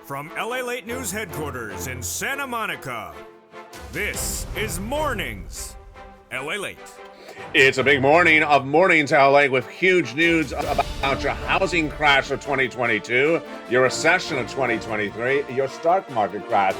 From LALATE News Headquarters in Santa Monica, this is Mornings LALATE. It's a big morning of Mornings LA with huge news about your housing crash of 2022, your recession of 2023, your stock market crash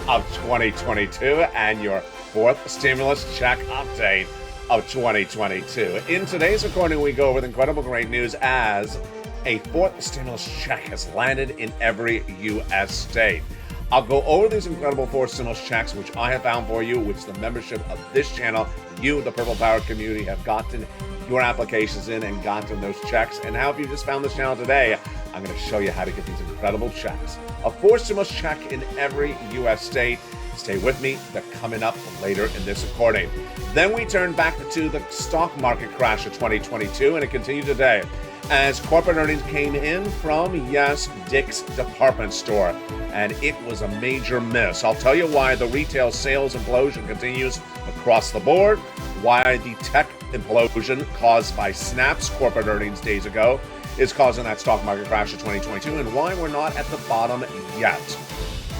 of 2022, and your fourth stimulus check update of 2022. In today's recording, we go over the incredible great news as a fourth stimulus check has landed in every U.S. state. I'll go over these incredible fourth stimulus checks, which I have found for you, which the membership of this channel, you, the Purple Power community, have gotten your applications in and gotten those checks. And how, if you just found this channel today, I'm going to show you how to get these incredible checks. A fourth stimulus check in every U.S. state. Stay with me. They're coming up later in this recording. Then we turn back to the stock market crash of 2022, and it continued today as corporate earnings came in from, yes, Dick's department store. And it was a major miss. I'll tell you why the retail sales implosion continues across the board, why the tech implosion caused by Snap's corporate earnings days ago is causing that stock market crash of 2022, and why we're not at the bottom yet.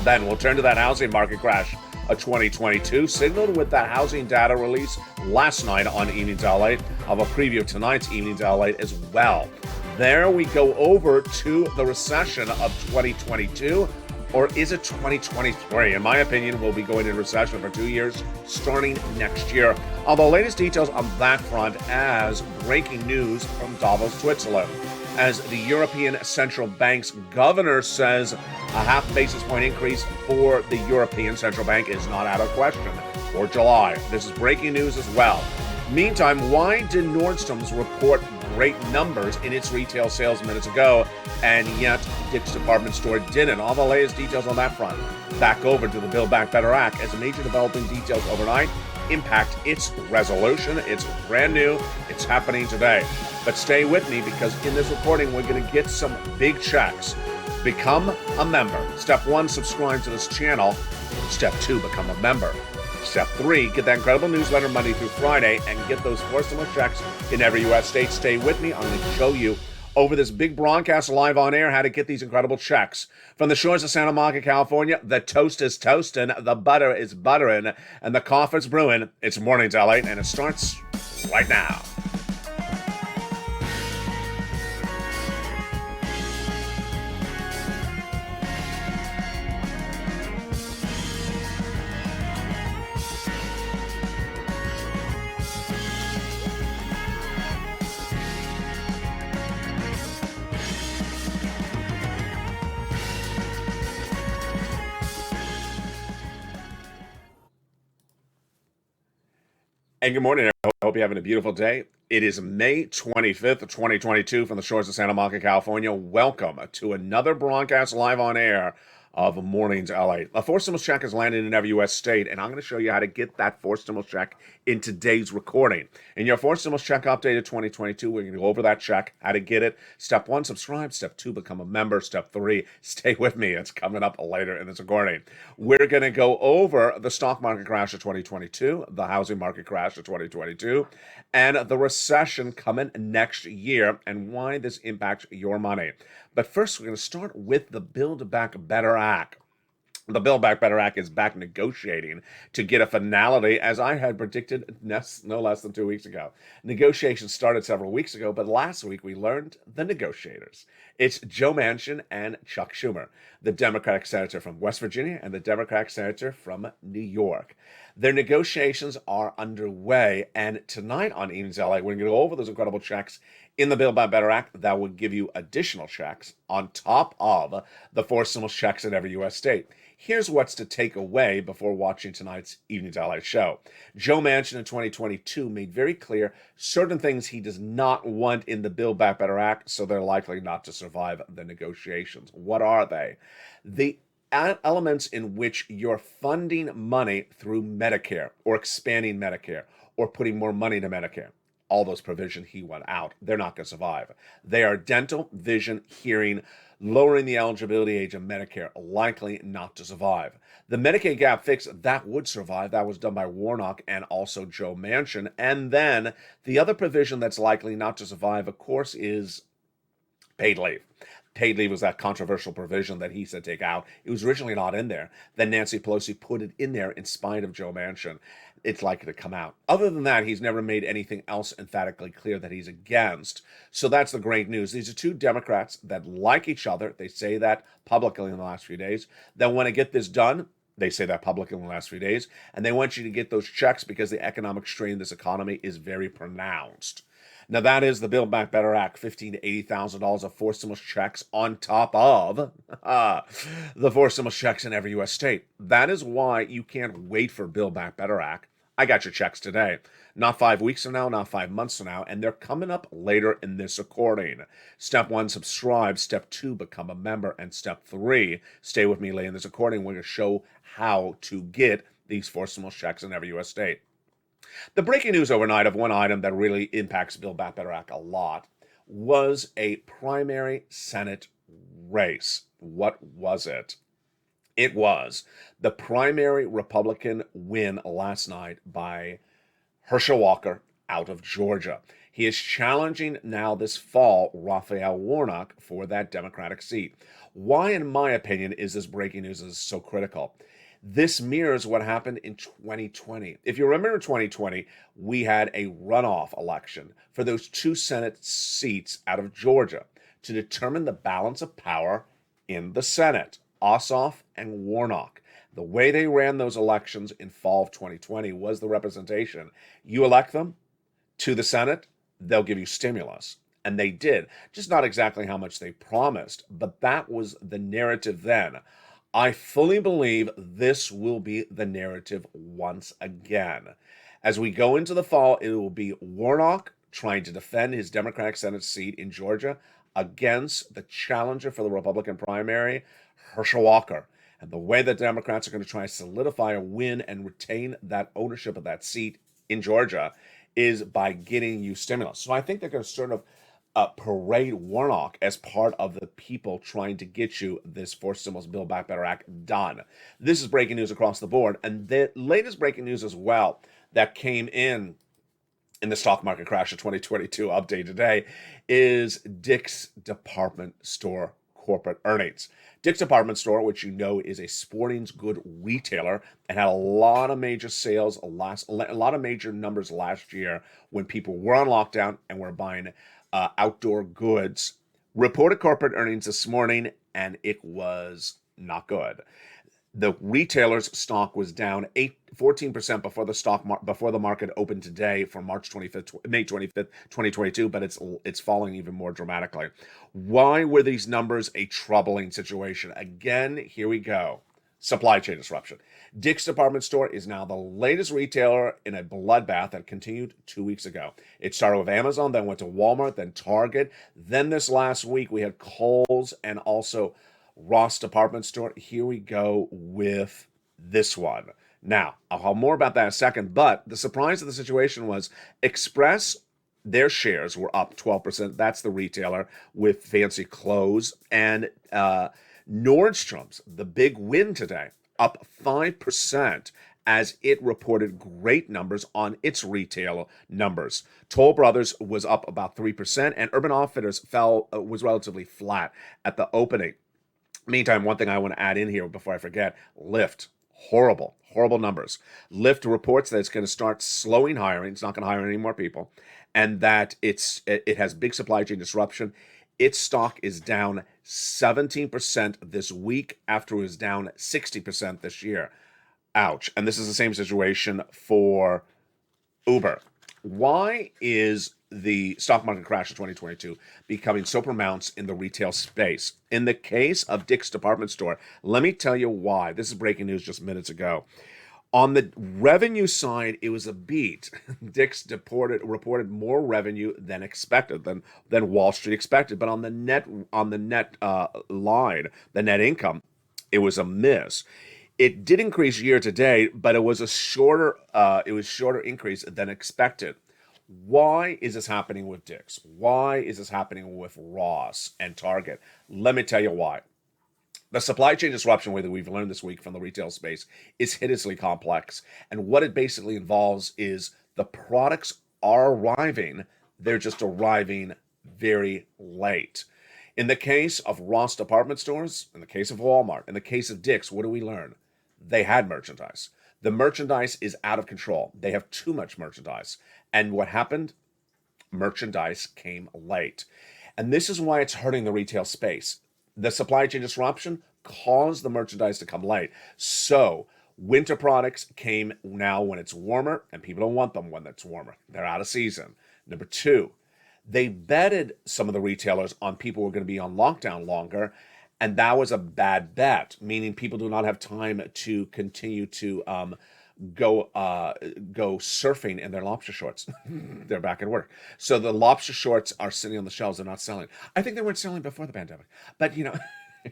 Then we'll turn to that housing market crash of 2022, signaled with that housing data release last night on Evenings LA. I'll have a preview of tonight's Evenings LA as well. There we go over to the recession of 2022, or is it 2023? In my opinion, we'll be going into recession for 2 years, starting next year. The latest details on that front as breaking news from Davos, Switzerland, as the European Central Bank's governor says a half basis point increase for the European Central Bank is not out of question for July. This is breaking news as well. Meantime, why did Nordstrom's report great numbers in its retail sales minutes ago, and yet Dick's department store didn't? All the latest details on that front. Back over to the Build Back Better Act as major developing details overnight impact its resolution. It's brand new. It's happening today. But stay with me, because in this recording, we're going to get some big checks. Become a member. Step 1, subscribe to this channel. Step 2, become a member. Step 3, get that incredible newsletter Monday through Friday and get those fourth stimulus checks in every U.S. state. Stay with me. I'm going to show you over this big broadcast live on air how to get these incredible checks. From the shores of Santa Monica, California, the toast is toasting, the butter is buttering, and the coffee's brewing. It's Mornings LA, and it starts right now. And good morning, everyone. I hope you're having a beautiful day. It is May 25th, 2022 from the shores of Santa Monica, California. Welcome to another broadcast live on air of Mornings LA. A fourth stimulus check has landed in every U.S. state, and I'm going to show you how to get that fourth stimulus check in today's recording. In your fourth stimulus check update of 2022, we're going to go over that check, how to get it. Step 1, subscribe. Step 2, become a member. Step 3, stay with me. It's coming up later in this recording. We're going to go over the stock market crash of 2022, the housing market crash of 2022, and the recession coming next year, and why this impacts your money. But first, we're going to start with the Build Back Better Act. The Build Back Better Act is back negotiating to get a finality, as I had predicted no less than 2 weeks ago. Negotiations started several weeks ago, but last week we learned the negotiators. It's Joe Manchin and Chuck Schumer, the Democratic senator from West Virginia and the Democratic senator from New York. Their negotiations are underway, and tonight on Evenings LA, we're going to go over those incredible checks in the Build Back Better Act that will give you additional checks on top of the four stimulus checks in every U.S. state. Here's what's to take away before watching tonight's Evenings LA show. Joe Manchin in 2022 made very clear certain things he does not want in the Build Back Better Act, so they're likely not to survive the negotiations. What are they? The elements in which you're funding money through Medicare, or expanding Medicare, or putting more money to Medicare. All those provisions he want out. They're not going to survive. They are dental, vision, hearing, lowering the eligibility age of Medicare, likely not to survive. The Medicaid gap fix, that would survive. That was done by Warnock and also Joe Manchin. And then the other provision that's likely not to survive, of course, is paid leave. Paid leave was that controversial provision that he said take out. It was originally not in there. Then Nancy Pelosi put it in there in spite of Joe Manchin. It's likely to come out. Other than that, he's never made anything else emphatically clear that he's against. So that's the great news. These are two Democrats that like each other. They say that publicly in the last few days. They want to get this done. They say that publicly in the last few days. And they want you to get those checks because the economic strain in this economy is very pronounced. Now, that is the Build Back Better Act, $15,000 to $80,000 of forced stimulus checks on top of the forced stimulus checks in every U.S. state. That is why you can't wait for Build Back Better Act. I got your checks today. Not 5 weeks from now, not 5 months from now, and they're coming up later in this recording. Step 1, subscribe. Step 2, become a member. And step 3, stay with me later in this recording. We're going to show how to get these forced stimulus checks in every U.S. state. The breaking news overnight of one item that really impacts Build Back Better Act a lot was a primary Senate race. What was it? It was the primary Republican win last night by Herschel Walker out of Georgia. He is challenging now this fall Raphael Warnock for that Democratic seat. Why, in my opinion, is this breaking news so critical? This mirrors what happened in 2020. If you remember in 2020, we had a runoff election for those two Senate seats out of Georgia to determine the balance of power in the Senate, Ossoff and Warnock. The way they ran those elections in fall of 2020 was the representation. You elect them to the Senate, they'll give you stimulus. And they did. Just not exactly how much they promised, but that was the narrative then. I fully believe this will be the narrative once again. As we go into the fall, it will be Warnock trying to defend his Democratic Senate seat in Georgia against the challenger for the Republican primary, Herschel Walker. And the way that Democrats are going to try to solidify a win and retain that ownership of that seat in Georgia is by getting you stimulus. So I think they're going to sort of parade Warnock as part of the people trying to get you this forced stimulus Build Back Better Act done. This is breaking news across the board. And the latest breaking news as well that came in the stock market crash of 2022 update today is Dick's Department Store corporate earnings. Dick's Department Store, which you know is a sporting goods retailer and had a lot of major sales, a lot of major numbers last year when people were on lockdown and were buying outdoor goods, reported corporate earnings this morning, and it was not good. The retailer's stock was down 14% before the market opened today for May 25th, 2022, but it's falling even more dramatically. Why were these numbers a troubling situation? Again, here we go. Supply chain disruption. Dick's Department Store is now the latest retailer in a bloodbath that continued 2 weeks ago. It started with Amazon, then went to Walmart, then Target. Then this last week, we had Kohl's and also Ross Department Store. Here we go with this one. Now, I'll have more about that in a second, but the surprise of the situation was Express, their shares were up 12%. That's the retailer with fancy clothes. And Nordstrom's, the big win today, up 5% as it reported great numbers on its retail numbers. Toll Brothers was up about 3%, and Urban Outfitters was relatively flat at the opening. Meantime, one thing I want to add in here before I forget, Lyft, horrible numbers. Lyft reports that it's going to start slowing hiring. It's not going to hire any more people, and that it has big supply chain disruption. Its stock is down 17% this week after it was down 60% this year. Ouch. And this is the same situation for Uber. Why is the stock market crash of 2022 becoming so pronounced in the retail space? In the case of Dick's Department Store, let me tell you why. This is breaking news just minutes ago. On the revenue side, it was a beat. Dick's reported more revenue than expected, than Wall Street expected. But on the net line, the net income, it was a miss. It did increase year to date, but it was a shorter increase than expected. Why is this happening with Dick's? Why is this happening with Ross and Target? Let me tell you why. The supply chain disruption way that we've learned this week from the retail space is hideously complex. And what it basically involves is the products are arriving, they're just arriving very late. In the case of Ross department stores, in the case of Walmart, in the case of Dick's, what do we learn? They had merchandise. The merchandise is out of control. They have too much merchandise. And what happened? Merchandise came late. And this is why it's hurting the retail space. The supply chain disruption caused the merchandise to come late. So winter products came now when it's warmer, and people don't want them when it's warmer. They're out of season. Number two, they betted some of the retailers on people who were going to be on lockdown longer, and that was a bad bet, meaning people do not have time to continue to go surfing in their lobster shorts. They're back at work. So the lobster shorts are sitting on the shelves. They're not selling. I think they weren't selling before the pandemic. But,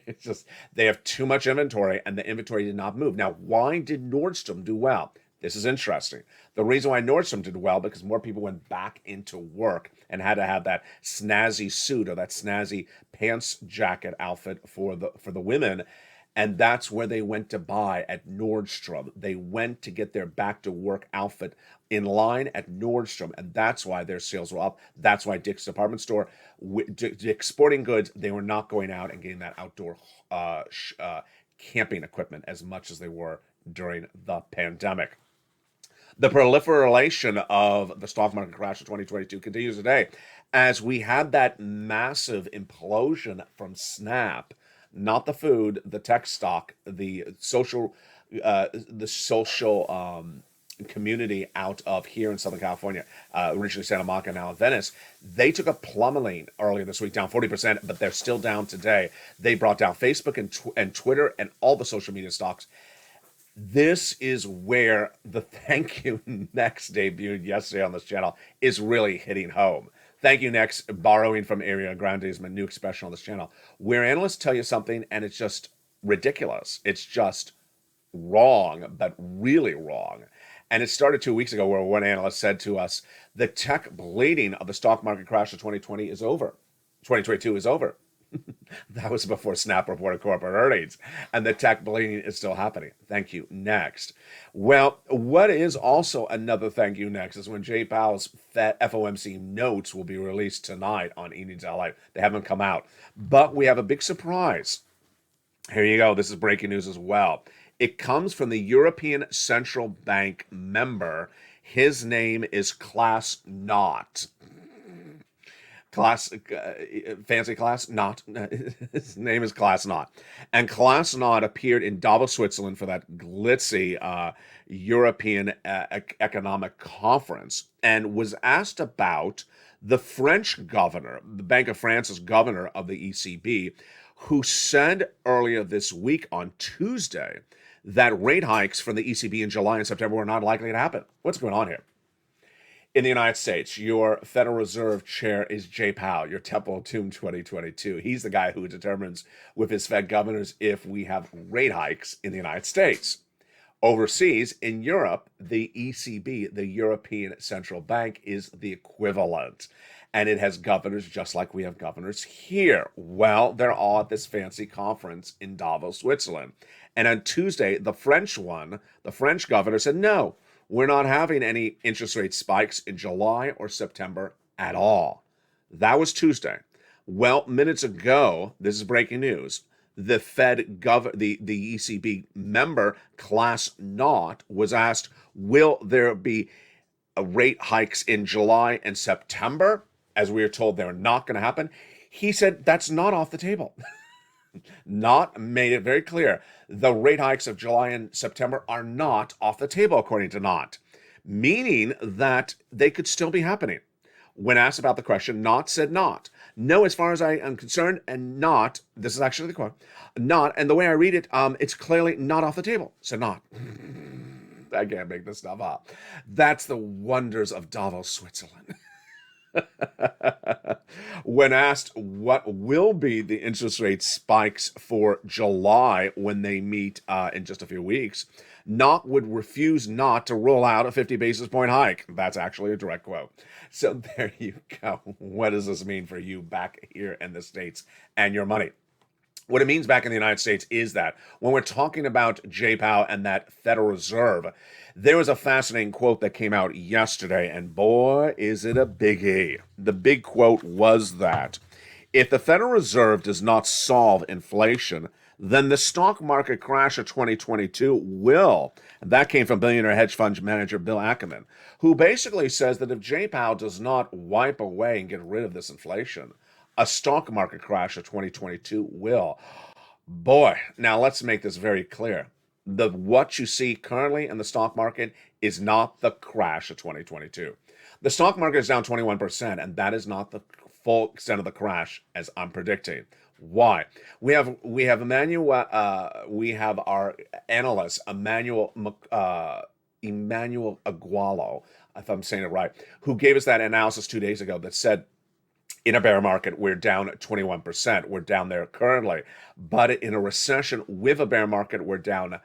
it's just they have too much inventory, and the inventory did not move. Now, why did Nordstrom do well? This is interesting. The reason why Nordstrom did well, because more people went back into work and had to have that snazzy suit or that snazzy pants jacket outfit for the women. And that's where they went to buy at Nordstrom. They went to get their back to work outfit in line at Nordstrom. And that's why their sales were up. That's why Dick's department store, Dick's Sporting Goods, they were not going out and getting that outdoor camping equipment as much as they were during the pandemic. The proliferation of the stock market crash of 2022 continues today as we had that massive implosion from Snap. Not the food, the tech stock, the social community out of here in Southern California, originally Santa Monica, now in Venice. They took a plummeting earlier this week, down 40%, but they're still down today. They brought down Facebook and Twitter and all the social media stocks. This is where the Thank You Next debuted yesterday on this channel is really hitting home. Thank You Next, borrowing from Ariana Grande, is my new expression on this channel, where analysts tell you something and it's just ridiculous. It's just wrong, but really wrong. And it started 2 weeks ago where one analyst said to us, the tech bleeding of the stock market crash of 2020 is over. 2022 is over. That was before Snap reported corporate earnings, and the tech bleeding is still happening. Thank you. Next. Well, what is also another thank you next is when Jay Powell's FOMC notes will be released tonight on Evenings LA. They haven't come out, but we have a big surprise. Here you go. This is breaking news as well. It comes from the European Central Bank member. His name is Klaas Knot. Fancy Klaas Knot. His name is Klaas Knot. And Klaas Knot appeared in Davos, Switzerland for that glitzy European Economic Conference and was asked about the French governor, the Bank of France's governor of the ECB, who said earlier this week on Tuesday that rate hikes from the ECB in July and September were not likely to happen. What's going on here? In the United States, your Federal Reserve chair is Jay Powell, your Temple of Doom 2022. He's the guy who determines with his Fed governors if we have rate hikes in the United States. Overseas, in Europe, the ECB, the European Central Bank, is the equivalent. And it has governors just like we have governors here. Well, they're all at this fancy conference in Davos, Switzerland. And on Tuesday, the French governor said, no, we're not having any interest rate spikes in July or September at all. That was Tuesday. Well, minutes ago, this is breaking news, the the ECB member, Klaas Knot, was asked, will there be rate hikes in July and September? As we are told, they're not going to happen. He said, that's not off the table. Knot made it very clear. The rate hikes of July and September are not off the table, according to Knot, meaning that they could still be happening. When asked about the question, Knot said not. No, as far as I am concerned, and not, this is actually the quote, not, and the way I read it, it's clearly not off the table. So not. I can't make this stuff up. That's the wonders of Davos, Switzerland. When asked what will be the interest rate spikes for July when they meet in just a few weeks, Knot would refuse not to roll out a 50 basis point hike. That's actually a direct quote. So there you go. What does this mean for you back here in the States and your money? What it means back in the United States is that when we're talking about Jay Powell and that Federal Reserve, there was a fascinating quote that came out yesterday, and boy, is it a biggie. The big quote was that If the Federal Reserve does not solve inflation, then the stock market crash of 2022 will. And that came from billionaire hedge fund manager Bill Ackman, who basically says that if Jay Powell does not wipe away and get rid of this inflation, a stock market crash of 2022 will. Boy, now let's make this very clear. What you see currently in the stock market is not the crash of 2022. The stock market is down 21%, and that is not the full extent of the crash as I'm predicting. Why? We have Emmanuel. We have our analyst Emmanuel Agualo, if I'm saying it right, who gave us that analysis 2 days ago that said in a bear market, we're down 21%. We're down there currently. But in a recession with a bear market, we're down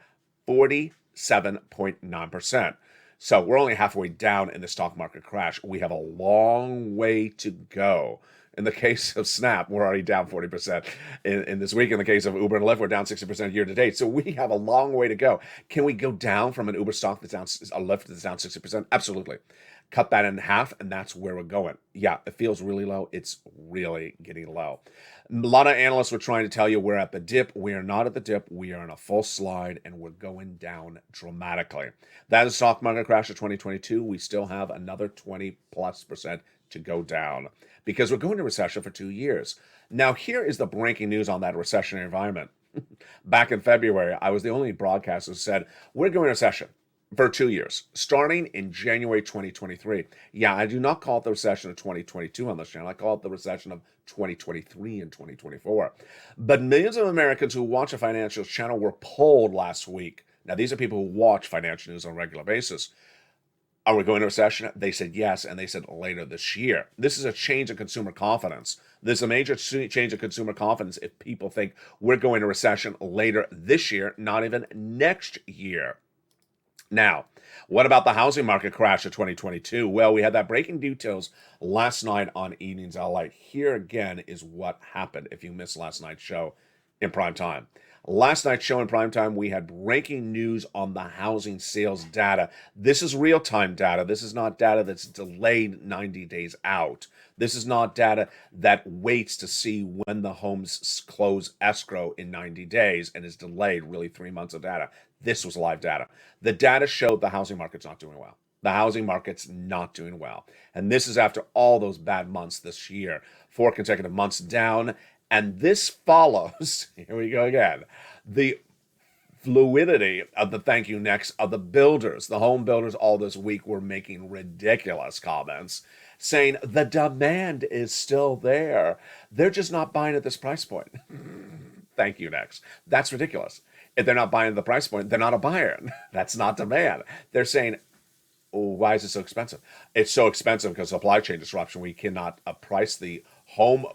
47.9%. So we're only halfway down in the stock market crash. We have a long way to go. In the case of Snap, we're already down 40% in this week. In the case of Uber and Lyft, we're down 60% year to date. So we have a long way to go. Can we go down from an Uber stock that's down, a Lyft that's down 60%? Absolutely. Cut that in half, and that's where we're going. Yeah, it feels really low. It's really getting low. A lot of analysts were trying to tell you we're at the dip. We are not at the dip. We are in a full slide, and we're going down dramatically. That is stock market crash of 2022. We still have another 20+% to go down because we're going to recession for 2 years. Now, here is the breaking news on that recessionary environment. Back in February, I was the only broadcaster who said, we're going to recession for 2 years, starting in January 2023. Yeah, I do not call it the recession of 2022 on this channel. I call it the recession of 2023 and 2024. But millions of Americans who watch a financial channel were polled last week. Now, these are people who watch financial news on a regular basis. Are we going to recession? They said yes, and they said later this year. This is a change in consumer confidence. There's a major change in consumer confidence if people think we're going to recession later this year, not even next year. Now, what about the housing market crash of 2022? Well, we had that breaking details last night on Evenings LALATE. Here again is what happened if you missed last night's show in prime time. Last night's show in prime time, we had breaking news on the housing sales data. This is real-time data. This is not data that's delayed 90 days out. This is not data that waits to see when the homes close escrow in 90 days and is delayed really 3 months of data. This was live data. The data showed the housing market's not doing well. The housing market's not doing well. And this is after all those bad months this year. 4 consecutive months down. And this follows, here we go again, the fluidity of the thank you next of the builders. The home builders all this week were making ridiculous comments saying the demand is still there. They're just not buying at this price point. Thank you next. That's ridiculous. If they're not buying at the price point, they're not a buyer. That's not demand. They're saying, oh, why is it so expensive? It's so expensive because supply chain disruption. We cannot price the home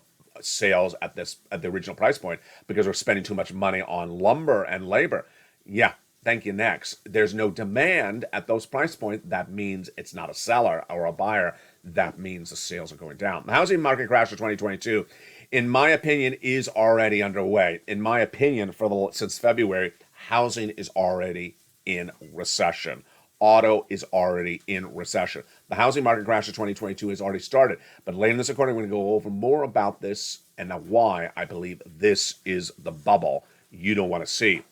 sales at the original price point because we're spending too much money on lumber and labor. Yeah, thank you next. There's no demand at those price points. That means it's not a seller or a buyer. That means the sales are going down. The housing market crash of 2022, in my opinion, is already underway. In my opinion, since February, housing is already in recession. Auto is already in recession. The housing market crash of 2022 has already started. But later in this recording, we're going to go over more about this and why I believe this is the bubble you don't want to see.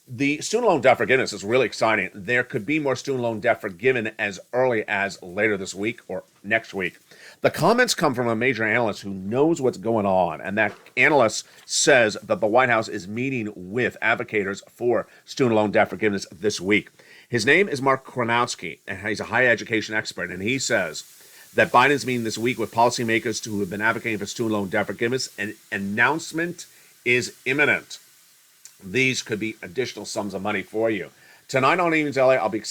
The student loan debt forgiveness is really exciting. There could be more student loan debt forgiven as early as later this week or next week. The comments come from a major analyst who knows what's going on, and that analyst says that the White House is meeting with advocates for student loan debt forgiveness this week. His name is Mark Kronowski, and he's a higher education expert, and he says that Biden's meeting this week with policymakers who have been advocating for student loan debt forgiveness. An announcement is imminent. These could be additional sums of money for you. Tonight on Evenings LA, I'll be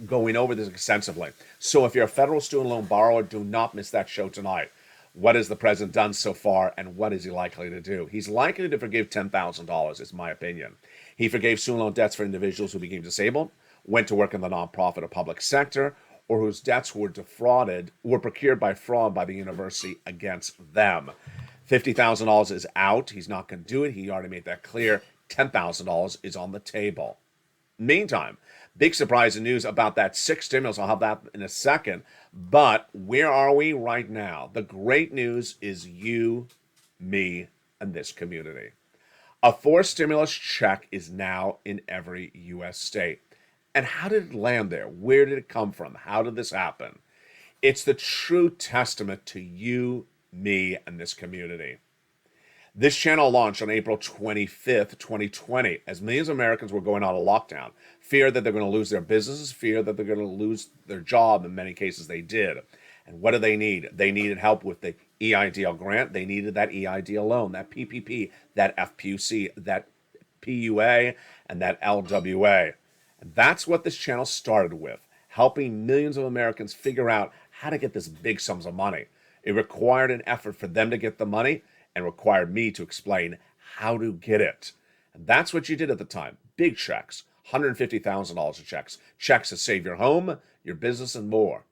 going over this extensively. So if you're a federal student loan borrower, do not miss that show tonight. What has the president done so far, and what is he likely to do? He's likely to forgive $10,000, is my opinion. He forgave student loan debts for individuals who became disabled, went to work in the nonprofit or public sector, or whose debts were procured by fraud by the university against them. $50,000 is out. He's not going to do it. He already made that clear. $10,000 is on the table. Meantime, Big surprise and news about that sixth stimulus. I'll have that in a second. But where are we right now? The great news is you, me, and this community. A fourth stimulus check is now in every U.S. state. And how did it land there? Where did it come from? How did this happen? It's the true testament to you, me, and this community. This channel launched on April 25th, 2020, as millions of Americans were going on a lockdown. Fear that they're going to lose their businesses, fear that they're going to lose their job. In many cases, they did. And what do they need? They needed help with the EIDL grant. They needed that EIDL loan, that PPP, that FPUC, that PUA, and that LWA. And that's what this channel started with, helping millions of Americans figure out how to get this big sums of money. It required an effort for them to get the money and required me to explain how to get it. And that's what you did at the time. Big checks, $150,000 of checks, checks to save your home, your business, and more.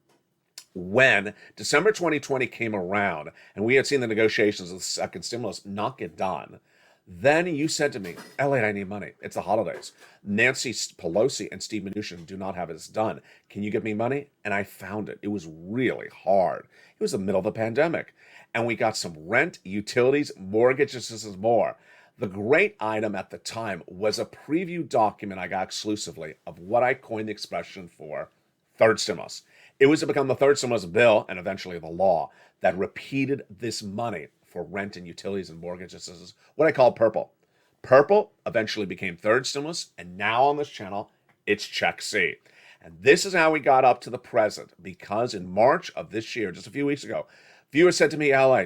When December 2020 came around and we had seen the negotiations of the second stimulus not get done, then you said to me, LATE, I need money. It's the holidays. Nancy Pelosi and Steve Mnuchin do not have this done. Can you give me money? And I found it. It was really hard. It was the middle of the pandemic. And we got some rent, utilities, mortgage assistance, more. The great item at the time was a preview document I got exclusively of what I coined the expression for third stimulus. It was to become the third stimulus bill and eventually the law that repeated this money for rent and utilities and mortgage assistance, what I call purple. Purple eventually became third stimulus, and now on this channel, it's Check C. And this is how we got up to the present, because in March of this year, just a few weeks ago, viewers said to me, LA,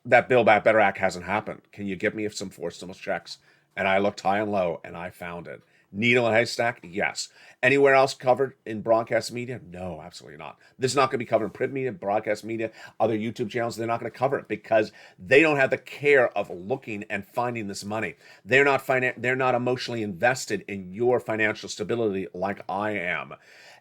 that Build Back Better Act hasn't happened. Can you get me some fourth stimulus checks? And I looked high and low, and I found it. Needle and haystack? Yes. Anywhere else covered in broadcast media? No, absolutely not. This is not going to be covered in print media, broadcast media, other YouTube channels. They're not going to cover it because they don't have the care of looking and finding this money. They're not emotionally invested in your financial stability like I am.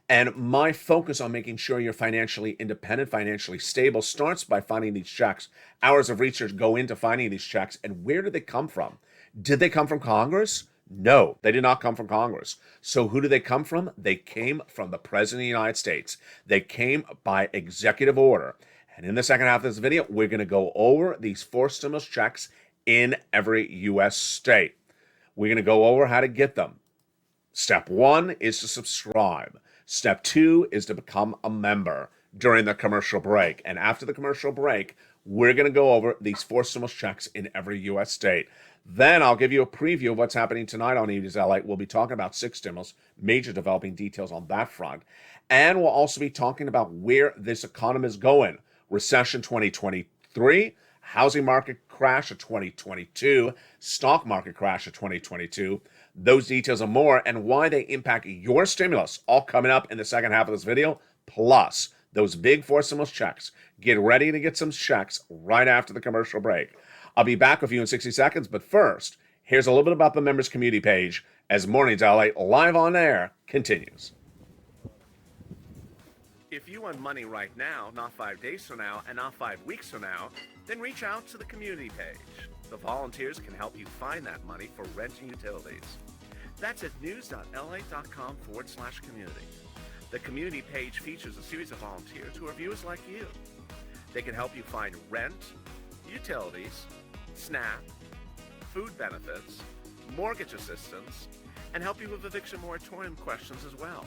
And my focus on making sure you're financially independent, financially stable, starts by finding these checks. Hours of research go into finding these checks. And where did they come from? Did they come from Congress? No, they did not come from Congress. So who do they come from? They came from the President of the United States. They came by executive order. And in the second half of this video, we're going to go over these four stimulus checks in every U.S. state. We're going to go over how to get them. Step one is to subscribe. Step two is to become a member during the commercial break. And after the commercial break, we're going to go over these four stimulus checks in every U.S. state. Then I'll give you a preview of what's happening tonight on Evenings LATE. We'll be talking about six stimulus, major developing details on that front. And we'll also be talking about where this economy is going. Recession 2023, housing market crash of 2022, stock market crash of 2022. Those details and more, and why they impact your stimulus, all coming up in the second half of this video, plus those big four stimulus checks. Get ready to get some checks right after the commercial break. I'll be back with you in 60 seconds, but first, here's a little bit about the members community page as Mornings LATE live on air continues. If you want money right now, not 5 days from now, and not 5 weeks from now, then reach out to the community page. The volunteers can help you find that money for rent and utilities. That's at news.la.com/community. The community page features a series of volunteers who are viewers like you. They can help you find rent, utilities, SNAP, food benefits, mortgage assistance, and help you with eviction moratorium questions as well.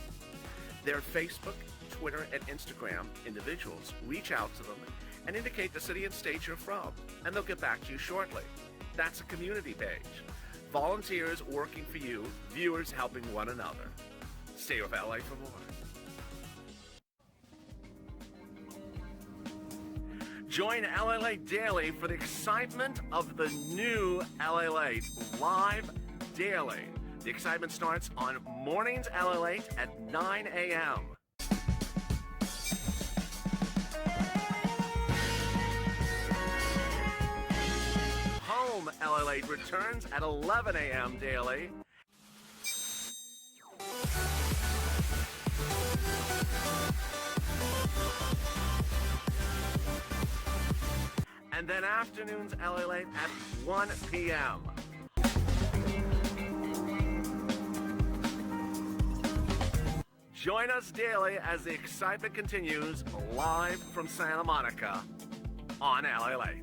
Their Facebook, Twitter, and Instagram individuals reach out to them and indicate the city and state you're from, and they'll get back to you shortly. That's a community page. Volunteers working for you, viewers helping one another. Stay with LA for more. Join LALATE Daily for the excitement of the new LALATE live daily. The excitement starts on Mornings LALATE at 9 a.m. Home LALATE returns at 11 a.m. daily. And then afternoons LALATE at 1 p.m. Join us daily as the excitement continues live from Santa Monica on LALATE.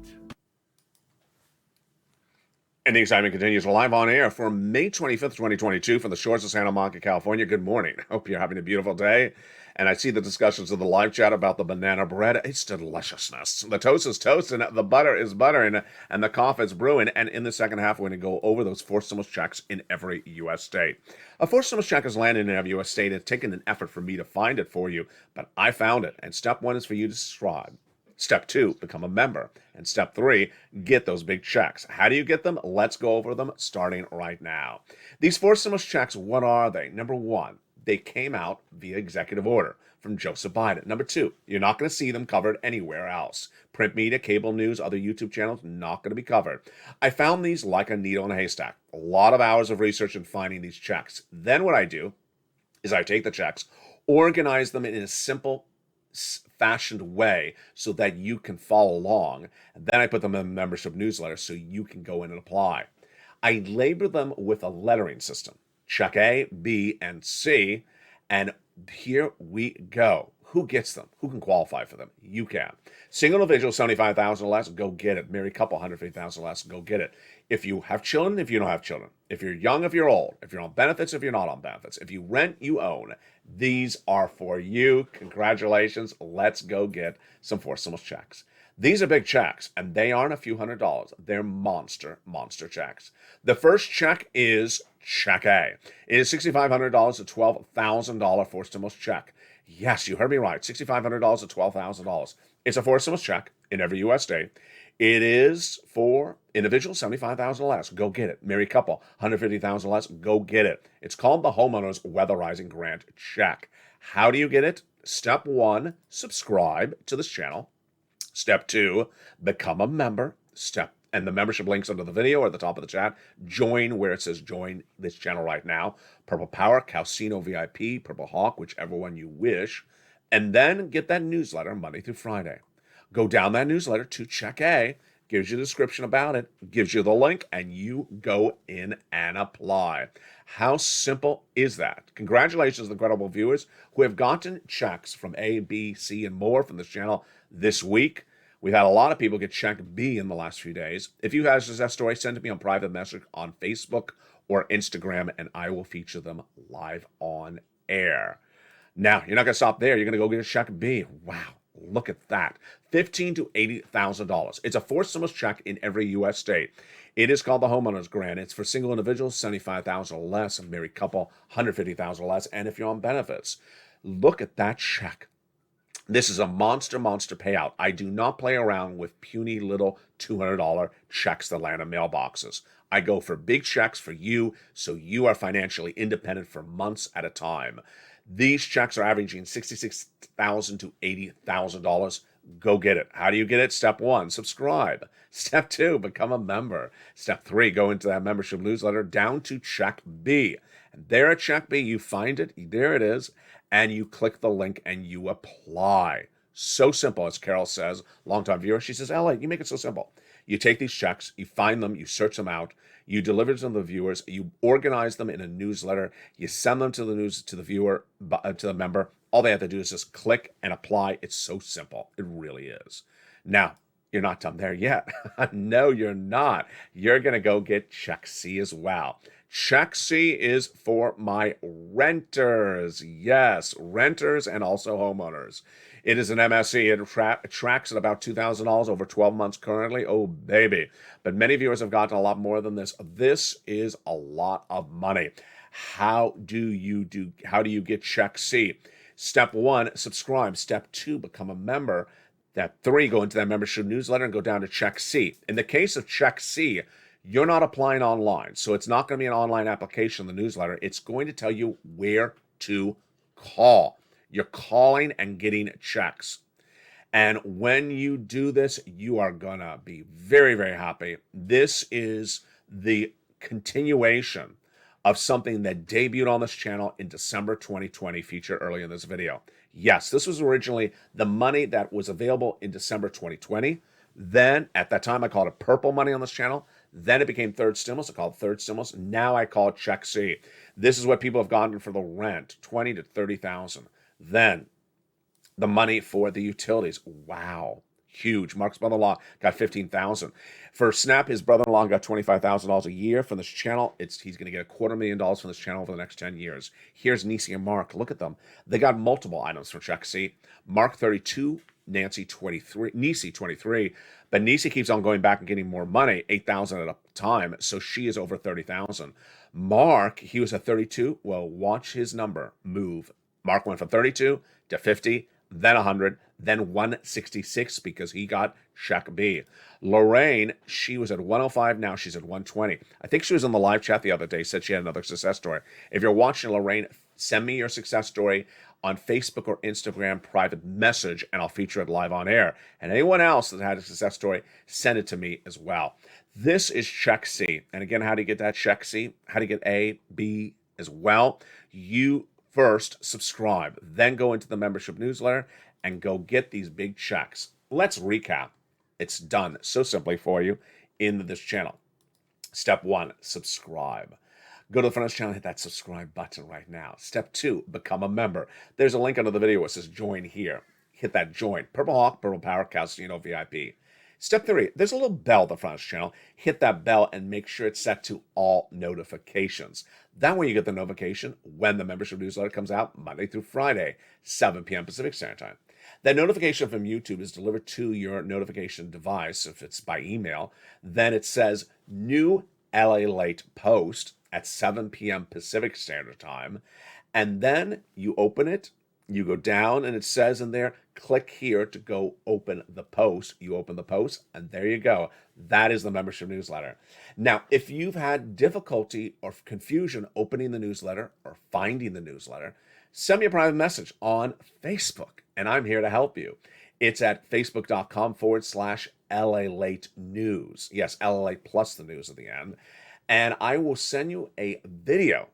And the excitement continues live on air for May 25th, 2022 from the shores of Santa Monica, California. Good morning. Hope you're having a beautiful day. And I see the discussions of the live chat about the banana bread. It's deliciousness. The toast is toasting, the butter is buttering, and the coffee is brewing. And in the second half, we're going to go over those four stimulus checks in every U.S. state. A fourth stimulus check has landed in every U.S. state. It's taken an effort for me to find it for you, but I found it. And step one is for you to subscribe. Step two, become a member. And step three, get those big checks. How do you get them? Let's go over them starting right now. These four stimulus checks, what are they? Number one, they came out via executive order from Joseph Biden. Number two, you're not going to see them covered anywhere else. Print media, cable news, other YouTube channels, not going to be covered. I found these like a needle in a haystack. A lot of hours of research in finding these checks. Then what I do is I take the checks, organize them in a simple fashioned way so that you can follow along. And then I put them in a membership newsletter so you can go in and apply. I label them with a lettering system. Check A, B, and C. And here we go. Who gets them? Who can qualify for them? You can. Single individual, 75,000 or less, go get it. Married couple, 150,000 or less, go get it. If you have children, if you don't have children. If you're young, if you're old. If you're on benefits, if you're not on benefits. If you rent, you own. These are for you. Congratulations. Let's go get some four stimulus checks. These are big checks, and they aren't a few $100s. They're monster checks. The first check is Check A. It is $6,500 to $12,000 four stimulus check. Yes, you heard me right. $6,500 to $12,000. It's a four stimulus check in every U.S. state. It is for individuals, 75,000 or less. Go get it. Married couple, 150,000 or less. Go get it. It's called the Homeowners Weatherizing Grant Check. How do you get it? Step one, subscribe to this channel. Step two, become a member. And the membership link's under the video or at the top of the chat. Join where it says join this channel right now. Purple Power, Calcino VIP, Purple Hawk, whichever one you wish. And then get that newsletter Monday through Friday. Go down that newsletter to Check A, gives you a description about it, gives you the link, and you go in and apply. How simple is that? Congratulations to the incredible viewers who have gotten checks from A, B, C, and more from this channel this week. We've had a lot of people get check B in the last few days. If you have a success story, send it to me on private message on Facebook or Instagram, and I will feature them live on air. Now, you're not going to stop there. You're going to go get a check B. Wow, look at that. $15,000 to $80,000. It's a four stimulus check in every U.S. state. It is called the Homeowners Grant. It's for single individuals, 75,000 or less, a married couple, 150,000 or less, and if you're on benefits. Look at that check. This is a monster payout. I do not play around with puny little $200 checks that land in mailboxes. I go for big checks for you so you are financially independent for months at a time. These checks are averaging $66,000 to $80,000. Go get it. How do you get it? Step one, subscribe. Step two, become a member. Step three, go into that membership newsletter down to Check B. And there at Check B, you find it. There it is. And you click the link and you apply. So simple, as Carol says, longtime viewer. She says, Ella, you make it so simple. You take these checks, you find them, you search them out, you deliver them to the viewers, you organize them in a newsletter, you send them to the viewer, to the member. All they have to do is just click and apply. It's so simple. It really is. Now, you're not done there yet. No, you're not. You're going to go get Check C as well. Check C is for my renters. Yes, renters and also homeowners. It is an MSC. It tracks at about $2,000 over 12 months currently. Oh, baby. But many viewers have gotten a lot more than this. This is a lot of money. How do you get Check C? Step one, subscribe. Step two, become a member. Step three, go into that membership newsletter and go down to Check C. In the case of Check C, you're not applying online, so it's not going to be an online application in the newsletter. It's going to tell you where to call. You're calling and getting checks. And when you do this, you are going to be very, very happy. This is the continuation of something that debuted on this channel in December 2020, featured earlier in this video. Yes, this was originally the money that was available in December 2020, Then at that time, I called it purple money on this channel. Then it became third stimulus. I called it third stimulus. Now I call it check C. This is what people have gotten for the rent, 20 to 30,000. Then the money for the utilities. Wow. Huge. Mark's brother-in-law got 15,000. For Snap, his brother-in-law got $25,000 a year from this channel. He's going to get $250,000 from this channel over the next 10 years. Here's Nisi and Mark. Look at them. They got multiple items for check C. Mark 32, Nisi 23, but Nisi keeps on going back and getting more money, 8,000 at a time, so she is over 30,000. Mark, he was at 32. Well, watch his number move. Mark went from 32 to 50, then 100, then 166 because he got check B. Lorraine, she was at 105, now she's at 120. I think she was in the live chat the other day, said she had another success story. If you're watching, Lorraine, send me your success story on Facebook or Instagram private message, and I'll feature it live on air. And anyone else that had a success story, send it to me as well. This is check C. And again, how do you get that check C? How do you get A, B as well? You first subscribe, then go into the membership newsletter and go get these big checks. Let's recap. It's done so simply for you in this channel. Step 1, subscribe. Go to the front of the channel, hit that subscribe button right now. Step 2, become a member. There's a link under the video where it says join here. Hit that join. Purple Hawk, Purple Power, Calcino VIP. Step 3, there's a little bell at the front of the channel. Hit that bell and make sure it's set to all notifications. That way you get the notification when the membership newsletter comes out Monday through Friday, 7 p.m. Pacific Standard Time. That notification from YouTube is delivered to your notification device. If it's by email, then it says new LALATE post at 7 p.m. Pacific Standard Time. And then you open it, you go down, and it says in there, click here to go open the post. You open the post, and there you go. That is the membership newsletter. Now, if you've had difficulty or confusion opening the newsletter or finding the newsletter, send me a private message on Facebook, and I'm here to help you. It's at facebook.com/LALATE news. Yes, LALATE plus the news at the end. And I will send you a video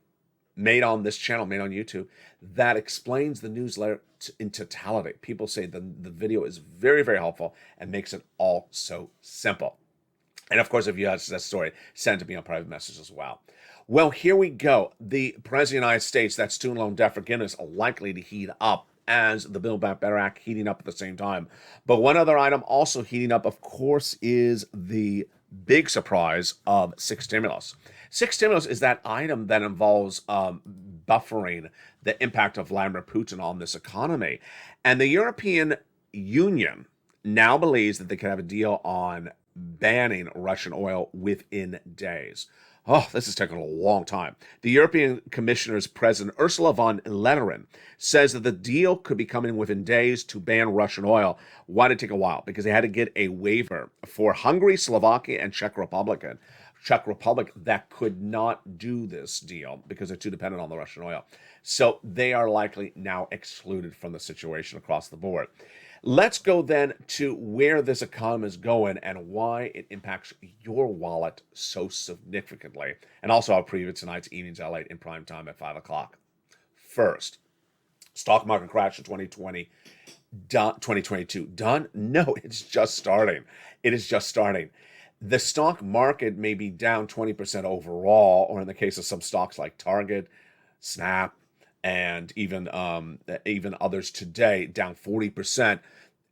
made on this channel, made on YouTube, that explains the newsletter in totality. People say the video is very, very helpful and makes it all so simple. And of course, if you have that story, send it to me on private message as well. Well, here we go. The President of the United States, that student loan debt forgiveness, are likely to heat up as the Build Back Better Act heating up at the same time. But one other item also heating up, of course, is the big surprise of 6 stimulus. 6 stimulus is that item that involves buffering the impact of Vladimir Putin on this economy. And the European Union now believes that they can have a deal on banning Russian oil within days. Oh, this is taking a long time. The European Commissioner's President Ursula von der Leyen says that the deal could be coming within days to ban Russian oil. Why did it take a while? Because they had to get a waiver for Hungary, Slovakia, and Czech Republic that could not do this deal because they're too dependent on the Russian oil. So they are likely now excluded from the situation across the board. Let's go then to where this economy is going and why it impacts your wallet so significantly. And also I'll preview tonight's Evenings LA in prime time at 5 o'clock. First, stock market crash in 2022. Done? No, it's just starting. It is just starting. The stock market may be down 20% overall, or in the case of some stocks like Target, Snap, and even others today, down 40%.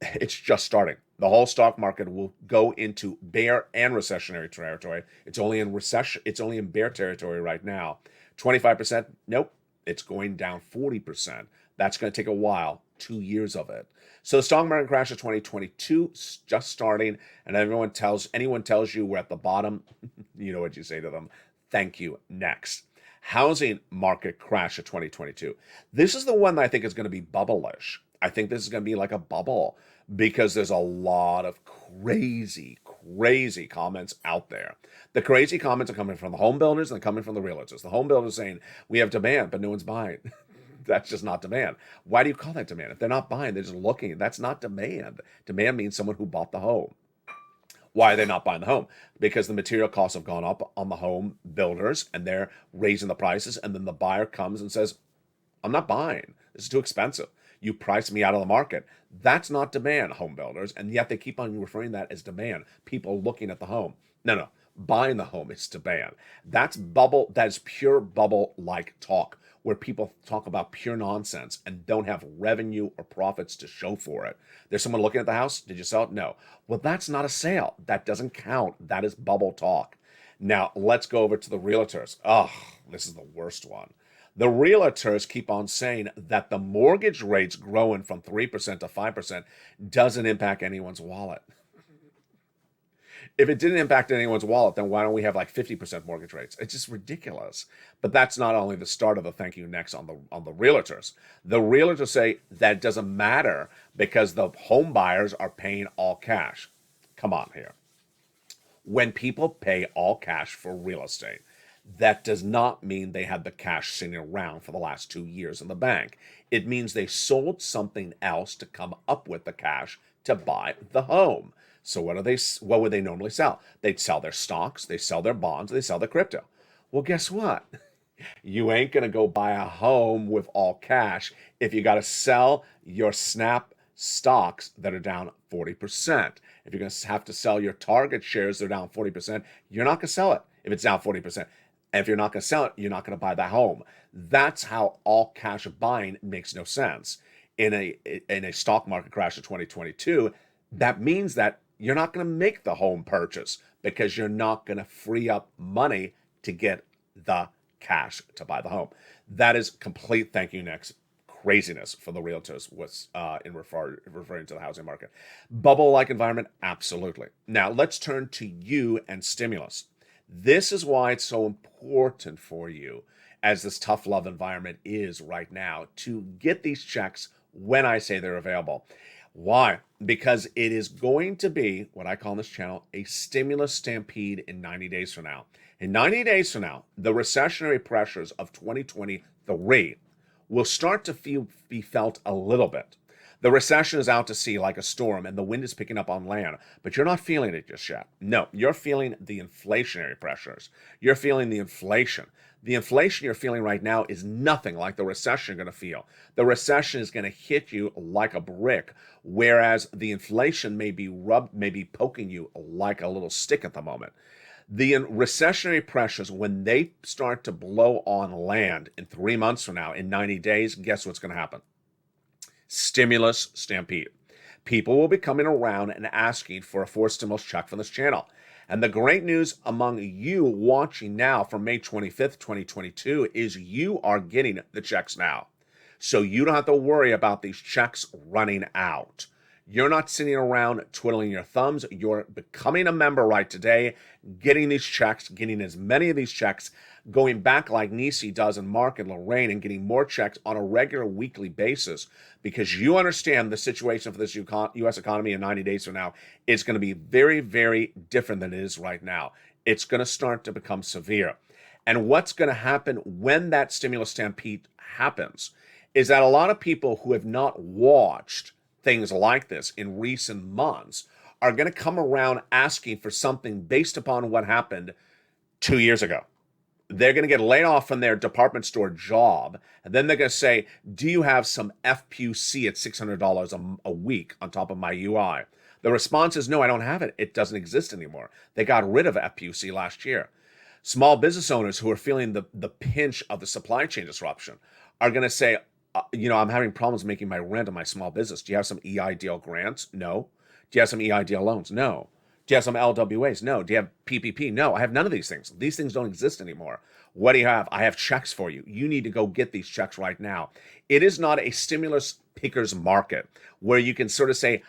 It's just starting. The whole stock market will go into bear and recessionary territory. It's only in bear territory right now. 25%, nope. It's going down 40%. That's going to take a while, 2 years of it. So the stock market crash of 2022 is just starting, and anyone tells you we're at the bottom, you know what you say to them. Thank you. Next. Housing market crash of 2022. This is the one that I think is going to be bubble-ish. I think this is going to be like a bubble because there's a lot of crazy comments out there. The crazy comments are coming from the home builders and they're coming from the realtors. The home builders saying, we have demand, but no one's buying. That's just not demand. Why do you call that demand? If they're not buying, they're just looking. That's not demand. Demand means someone who bought the home. Why are they not buying the home? Because the material costs have gone up on the home builders and they're raising the prices. And then the buyer comes and says, I'm not buying. This is too expensive. You price me out of the market. That's not demand, home builders, and yet they keep on referring that as demand. People looking at the home. No, no, buying the home is demand. That's bubble. That is pure bubble-like talk, where people talk about pure nonsense and don't have revenue or profits to show for it. There's someone looking at the house. Did you sell it? No. Well, that's not a sale. That doesn't count. That is bubble talk. Now, let's go over to the realtors. Oh, this is the worst one. The realtors keep on saying that the mortgage rates growing from 3% to 5% doesn't impact anyone's wallet. If it didn't impact anyone's wallet, then why don't we have like 50% mortgage rates? It's just ridiculous. But that's not only the start of the thank you next on the realtors. The realtors say that doesn't matter because the home buyers are paying all cash. Come on here. When people pay all cash for real estate, that does not mean they had the cash sitting around for the last 2 years in the bank. It means they sold something else to come up with the cash to buy the home. So what would they normally sell? They'd sell their stocks, they sell their bonds, they sell their crypto. Well, guess what? You ain't going to go buy a home with all cash if you got to sell your Snap stocks that are down 40%. If you're going to have to sell your Target shares that are down 40%, you're not going to sell it if it's down 40%. And if you're not going to sell it, you're not going to buy that home. That's how all cash buying makes no sense. In a stock market crash of 2022, that means that you're not going to make the home purchase because you're not going to free up money to get the cash to buy the home. That is complete thank you next craziness for the realtors in referring to the housing market. Bubble-like environment, absolutely. Now let's turn to you and stimulus. This is why it's so important for you, as this tough love environment is right now, to get these checks when I say they're available. Why? Because it is going to be what I call on this channel a stimulus stampede in 90 days from now. In 90 days from now, the recessionary pressures of 2023 will start to be felt a little bit. The recession is out to sea like a storm, and the wind is picking up on land, but you're not feeling it just yet. No, you're feeling the inflationary pressures. You're feeling the inflation. The inflation you're feeling right now is nothing like the recession you're going to feel. The recession is going to hit you like a brick, whereas the inflation may be poking you like a little stick at the moment. The recessionary pressures, when they start to blow on land in 3 months from now, in 90 days, guess what's going to happen? Stimulus stampede. People will be coming around and asking for a forced stimulus check from this channel. And the great news among you watching now from May 25th, 2022 is you are getting the checks now. So you don't have to worry about these checks running out. You're not sitting around twiddling your thumbs. You're becoming a member right today, getting these checks, getting as many of these checks, going back like Nisi does and Mark and Lorraine and getting more checks on a regular weekly basis because you understand the situation for this U.S. economy in 90 days from now is going to be very, very different than it is right now. It's going to start to become severe. And what's going to happen when that stimulus stampede happens is that a lot of people who have not watched things like this in recent months are going to come around asking for something based upon what happened 2 years ago. They're going to get laid off from their department store job, and then they're going to say, do you have some FPUC at $600 a week on top of my UI? The response is, no, I don't have it. It doesn't exist anymore. They got rid of FPUC last year. Small business owners who are feeling the pinch of the supply chain disruption are going to say, I'm having problems making my rent on my small business. Do you have some EIDL grants? No. Do you have some EIDL loans? No. Do you have some LWAs? No. Do you have PPP? No, I have none of these things. These things don't exist anymore. What do you have? I have checks for you. You need to go get these checks right now. It is not a stimulus pickers market where you can sort of say,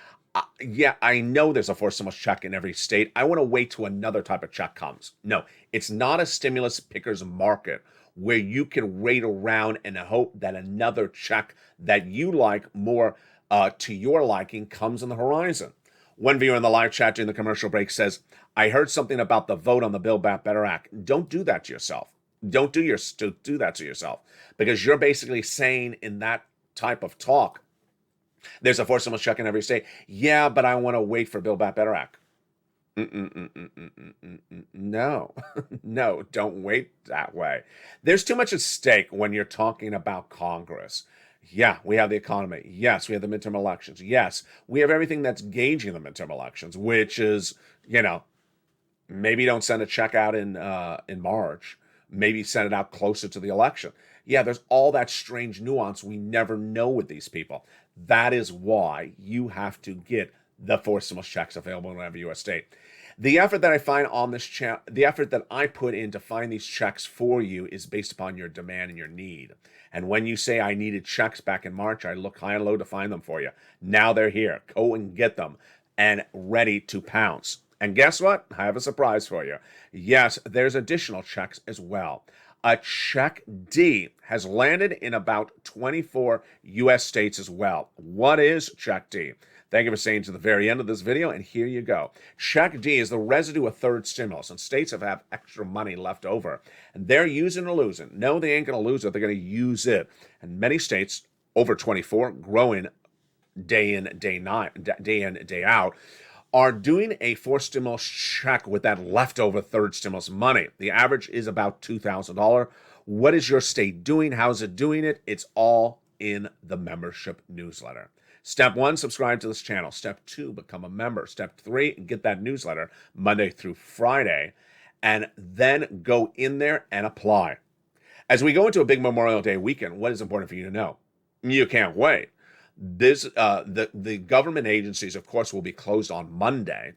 yeah, I know there's a forced stimulus check in every state. I want to wait till another type of check comes. No, it's not a stimulus pickers market where you can wait around and hope that another check that you like more to your liking comes on the horizon. One viewer in the live chat during the commercial break says, I heard something about the vote on the Build Back Better Act. Don't do that to yourself. Don't do that to yourself, because you're basically saying in that type of talk, there's a forced stimulus check in every state. Yeah, but I want to wait for Build Back Better Act. No, no, don't wait that way. There's too much at stake when you're talking about Congress. Yeah, we have the economy. Yes, we have the midterm elections. Yes, we have everything that's gauging the midterm elections, which is, you know, maybe don't send a check out in March. Maybe send it out closer to the election. Yeah, there's all that strange nuance we never know with these people. That is why you have to get the 4 stimulus checks available in every U.S. state. The effort that I find on this channel, the effort that I put in to find these checks for you is based upon your demand and your need. And when you say I needed checks back in March, I look high and low to find them for you. Now they're here. Go and get them and ready to pounce. And guess what? I have a surprise for you. Yes, there's additional checks as well. A Check D has landed in about 24 U.S. states as well. What is Check D? Thank you for staying to the very end of this video, and here you go. Check D is the residue of third stimulus, and states have extra money left over, and they're using or losing. No, they ain't going to lose it. They're going to use it. And many states, over 24, growing day in, day out, are doing a 4 stimulus check with that leftover third stimulus money. The average is about $2,000. What is your state doing? How's it doing it? It's all in the membership newsletter. Step 1, subscribe to this channel. Step 2, become a member. Step 3, get that newsletter Monday through Friday, and then go in there and apply. As we go into a big Memorial Day weekend, what is important for you to know? You can't wait. The government agencies, of course, will be closed on Monday.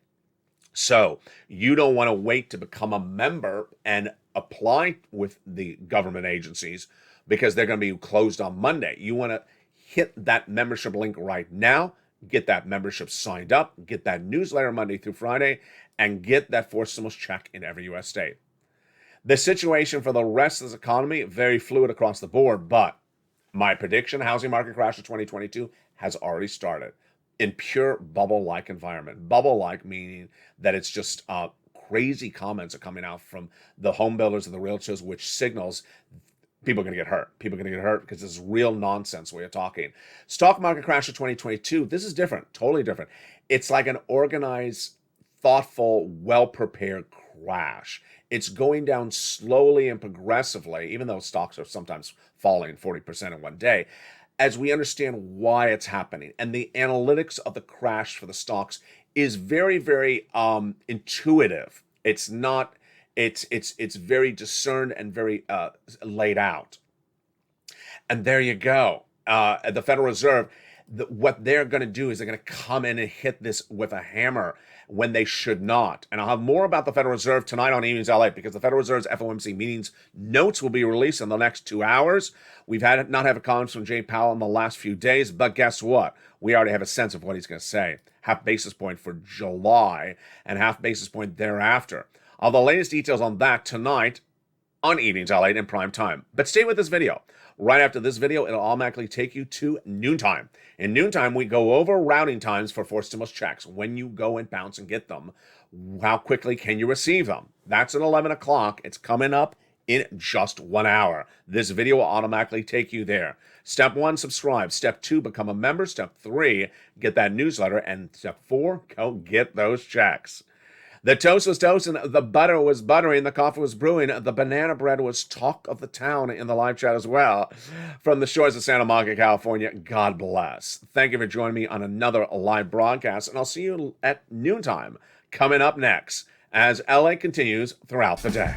So you don't want to wait to become a member and apply with the government agencies because they're going to be closed on Monday. You want to hit that membership link right now, get that membership signed up, get that newsletter Monday through Friday, and get that 4 stimulus check in every U.S. state. The situation for the rest of this economy, very fluid across the board, but my prediction, housing market crash of 2022 has already started in pure bubble-like environment. Bubble-like meaning that it's just crazy comments are coming out from the home builders and the realtors, which signals people are going to get hurt. People are going to get hurt because this is real nonsense we are talking. Stock market crash of 2022, this is different, totally different. It's like an organized, thoughtful, well-prepared crash. It's going down slowly and progressively, even though stocks are sometimes falling 40% in one day, as we understand why it's happening. And the analytics of the crash for the stocks is very, very intuitive. It's not, it's very discerned and very laid out. And there you go. At the Federal Reserve, what they're going to do is they're going to come in and hit this with a hammer when they should not. And I'll have more about the Federal Reserve tonight on Evenings LA because the Federal Reserve's FOMC meetings notes will be released in the next 2 hours. We've not had comments from Jay Powell in the last few days, but guess what? We already have a sense of what he's going to say. Half basis point for July and half basis point thereafter. All the latest details on that tonight on Evenings LA in prime time. But stay with this video. Right after this video, it'll automatically take you to noontime. In noontime, we go over routing times for 4 stimulus checks. When you go and bounce and get them, how quickly can you receive them? That's at 11 o'clock. It's coming up in just 1 hour. This video will automatically take you there. Step 1, subscribe. Step 2, become a member. Step 3, get that newsletter. And step 4, go get those checks. The toast was toasting, the butter was buttering, the coffee was brewing, the banana bread was talk of the town in the live chat as well. From the shores of Santa Monica, California, God bless. Thank you for joining me on another live broadcast, and I'll see you at noontime coming up next as LA continues throughout the day.